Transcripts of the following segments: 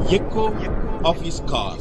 echo of his call.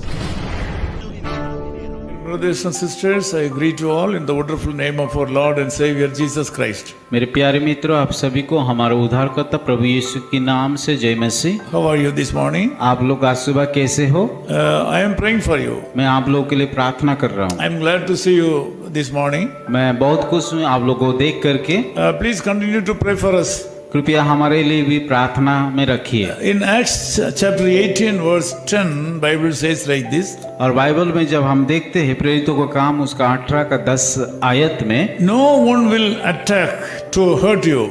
Brothers and sisters, I greet you all in the wonderful name of our Lord and Savior Jesus Christ. मेरे प्यारे मित्रों, आप सभी को हमारा उद्धारकर्ता प्रभु यीशु के नाम से जय मसीह। How are you this morning? आप लोग आज सुबह कैसे हो? I am praying for you. मैं आप लोगों के लिए प्रार्थना कर रहा हूँ। I am glad to see you this morning. मैं बहुत खुश हूँ आप लोगों को देख करके। Please continue to pray for us. कृपया हमारे लिए भी प्रार्थना में रखिए। In Acts chapter 18 verse 10, Bible says like this. और बाइबल में जब हम देखते हैं प्रेरितों का काम उसका 18 का 10 आयत में, No one will attack to hurt you.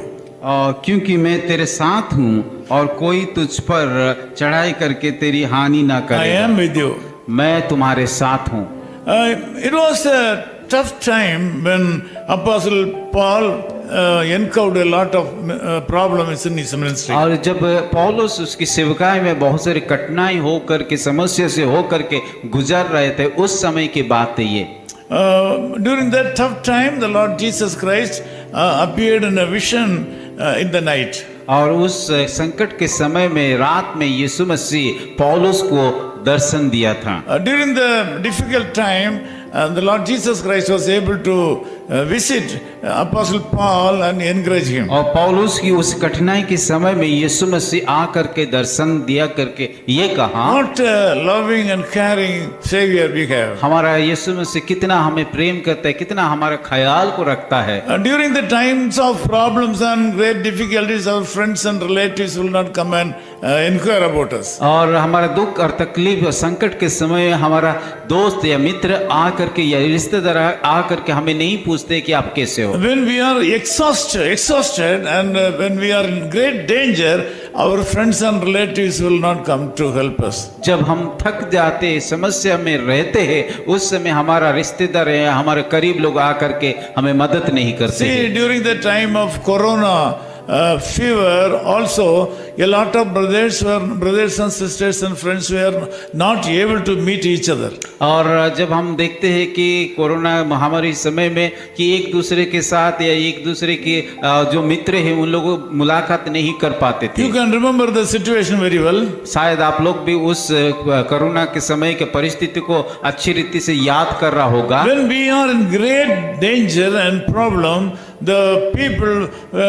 क्योंकि मैं तेरे साथ हूँ और कोई तुझ पर चढ़ाई करके तेरी हानि ना I करेगा। am with you. मैं तुम्हारे साथ हूँ। It was a tough time when Apostle Paul encountered a lot of problems in his ministry. और जब पौलुस उसकी सेवकाई में बहुत सारी कठिनाई हो करके समस्या से हो करके गुजर रहे थे, उस समय की बात है ये। During that tough time, the Lord Jesus Christ appeared in a vision in the night. और उस संकट के समय में रात में यीशु मसीह पौलुस को दर्शन दिया था। During the difficult time, the Lord Jesus Christ was able to visit Apostle Paul and encourage him. और पौलुस की उस कठिनाई के समय में यीशु मसीह आकर के दर्शन दिया करके ये कहा, What a loving and caring Savior we have. हमारा यीशु मसीह कितना हमें प्रेम करता है, कितना हमारा ख्याल को रखता है। During the times of problems and great difficulties, our friends and relatives will not come and inquire about us. और हमारा दुख और तकलीफ और संकट के समय हमारा दोस्त या मित्र आकर के या रिश्तेदार आकर के हमें नहीं पूछते कि आप कैसे हो। When we are exhausted and when we are in great danger, our friends and relatives will not come to help us. जब हम थक जाते समस्या में रहते हैं, उस समय हमारा रिश्तेदार या हमारे करीब लोग आकर के हमें मदद नहीं करते। See, during the time of Corona fever, also a lot of brothers and sisters and friends were not able to meet each other. और जब हम देखते हैं कि कोरोना महामारी समय में कि एक दूसरे के साथ या एक दूसरे के जो मित्र हैं उन लोगों मुलाकात नहीं कर पाते थे। You can remember the situation very well. शायद आप लोग भी उस कोरोना के समय के परिस्थिति को अच्छी रीति से याद कर रहा होगा। When we are in great danger and problem, the people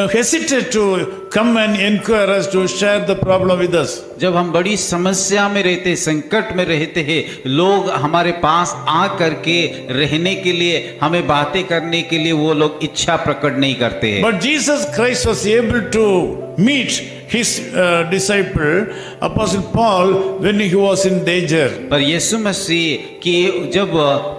hesitate to come and inquire us, to share the problem with us. जब हम बड़ी समस्या में रहते, संकट में रहते हैं, लोग हमारे पास आ करके रहने के लिए, हमें बातें करने के लिए वो लोग इच्छा प्रकट नहीं करते हैं। But Jesus Christ was able to meet his disciple Apostle Paul when he was in danger. पर यीशु मसीह कि जब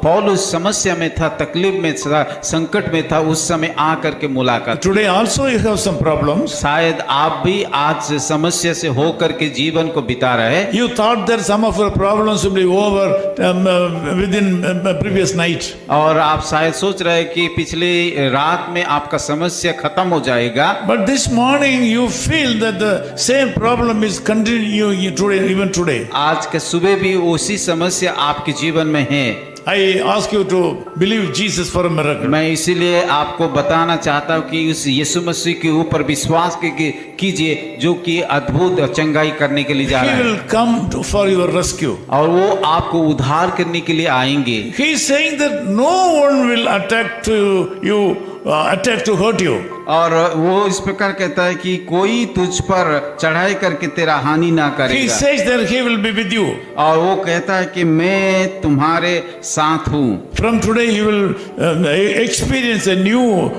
पौलुस समस्या में था, तकलीफ में था, संकट में था, उस समय आ करके मुलाकात। Today also you have some problems. शायद आप भी आज समस्या से हो करके जीवन को बिता रहे हैं। You thought that some of your problems will be over within previous night. और आप शायद सोच रहे हैं कि पिछले रात में आपका समस्या खत्म हो जाएगा। But this morning you feel that the same problem is continuing today, even today. आज के सुबह भी उसी समस्या आपके जीवन में है। I ask you to believe Jesus for a miracle. मैं इसीलिए आपको बताना चाहता हूँ कि उस यीशु मसीह के ऊपर विश्वास कीजिए जो कि अद्भुत चंगाई करने के लिए जा रहा He है will come for your rescue. और वो आपको उद्धार करने के लिए आएंगे। He is saying that no one will attack to hurt you. और वो इस प्रकार कहता है कि कोई तुझ पर चढ़ाई करके तेरा हानि ना He करेगा। says that he will be with you. और वो कहता है कि मैं तुम्हारे साथ हूँ। From today you will experience a new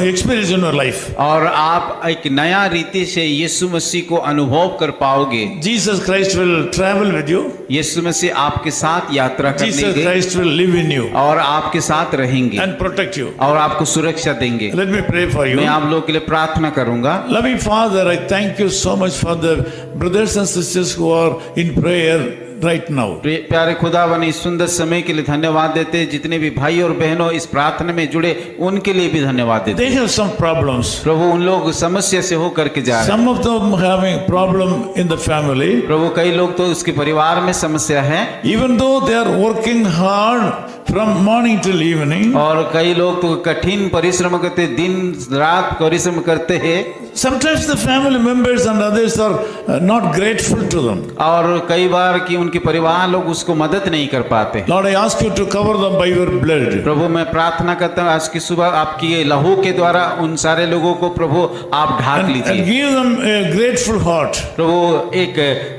experience in your life. और आप एक नया रीति से यीशु मसीह को अनुभव कर पाओगे। Jesus Christ will travel with you. यीशु मसीह आपके साथ यात्रा Jesus करेंगे Christ will live in you और आपके साथ रहेंगे and protect you. और आपको सुरक्षा देंगे। Let me pray for you. मैं आप लोगों के लिए प्रार्थना करूंगा। Loving Father, I thank you so much for the brothers and sisters who are in prayer right now. प्यारे खुदावन इस सुंदर समय के लिए धन्यवाद देते हैं। जितने भी भाई और बहनों इस प्रार्थना में जुड़े उनके लिए भी धन्यवाद देते They हैं। have some problems. प्रभु उन लोग समस्या से होकर के जा रहे हैं। Some of them having problem in the family. प्रभु कई लोग तो उसके परिवार में समस्या है। Even though they are working hard from morning till evening. और कई लोग तो कठिन परिश्रम करते, दिन रात परिश्रम करते हैं। Sometimes the family members and others are not grateful to them. और कई बार कि उनके परिवार लोग उसको मदद नहीं कर पाते। Lord, I ask you to cover them by your blood. प्रभु मैं प्रार्थना करता हूँ आज की सुबह आपकी ये लहू के द्वारा उन सारे लोगों को प्रभु आप ढाक And लीजिए। give them a grateful heart. प्रभु एक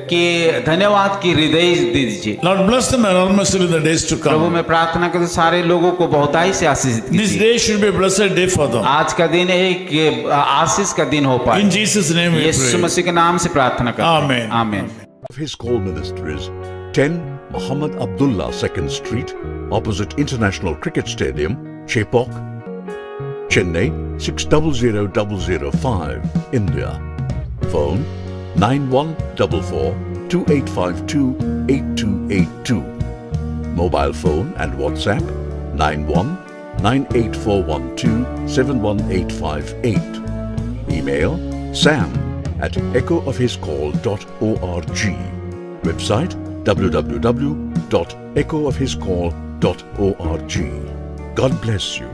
के धन्यवाद की हृदय दे दीजिए। Lord, bless them enormously in the days to Prabhu come. मैं प्रार्थना करता हूँ सारे लोगों को बहुताई से आशीषित This कीजिए। day should be a blessed day for them. आज का दिन एक आशीष का दिन हो पाए। In Jesus' name we Yeshu pray. मसीह के नाम से प्रार्थना करते हैं। Amen. आमीन। His call ministries 10 Muhammad Abdullah 2nd Street, opposite International Cricket Stadium, Chepauk, Chennai 600005, India. Phone 9144 2852 8282. Mobile phone and WhatsApp 91 98412 71858. Email sam@echoofhiscall.org. Website www.echoofhiscall.org. God bless you.